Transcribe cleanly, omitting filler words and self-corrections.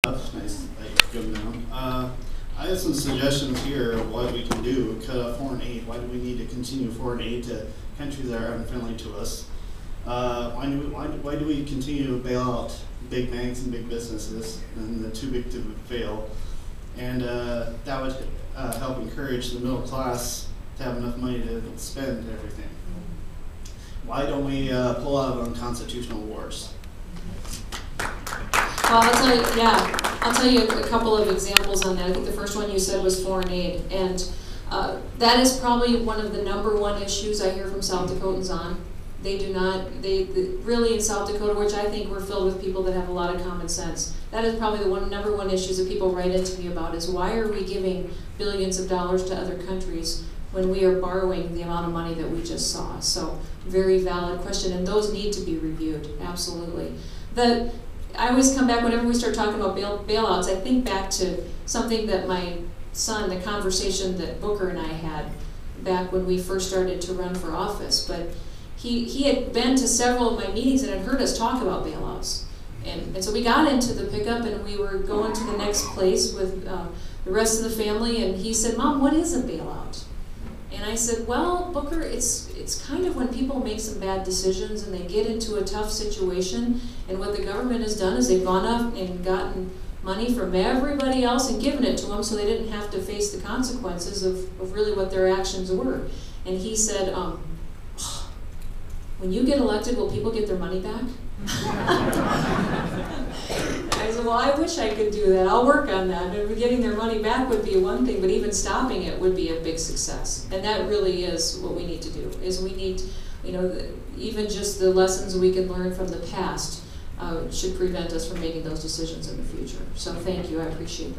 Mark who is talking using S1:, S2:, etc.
S1: Nice, good now. I have some suggestions here of what we can do. Cut off foreign aid. Why do we need to continue foreign aid to countries that are unfriendly to us? Why do we continue to bail out big banks and big businesses and the too big to fail? And that would help encourage the middle class to have enough money to spend everything. Why don't we pull out of unconstitutional wars?
S2: Well, I'll tell you a couple of examples on that. I think the first one you said was foreign aid, and that is probably one of the #1 issues I hear from South Dakotans on. They do not, they really in South Dakota, which I think we're filled with people that have a lot of common sense. That is probably the #1 issues that people write into me about is why are we giving billions of dollars to other countries when we are borrowing the amount of money that we just saw? So very valid question, and those need to be reviewed, absolutely. I always come back whenever we start talking about bailouts, I think back to something that my son, the conversation that Booker and I had back when we first started to run for office. But he had been to several of my meetings and had heard us talk about bailouts. And so we got into the pickup and we were going to the next place with the rest of the family, and he said, "Mom, what is a bailout?" And I said, "Well, Booker, it's kind of when people make some bad decisions and they get into a tough situation, and what the government has done is they've gone up and gotten money from everybody else and given it to them so they didn't have to face the consequences of really what their actions were." And he said, "When you get elected, will people get their money back?" I said, "Well, I wish I could do that. I'll work on that. And getting their money back would be one thing, but even stopping it would be a big success." And that really is what we need to do, is we need, even just the lessons we can learn from the past should prevent us from making those decisions in the future. So thank you, I appreciate that.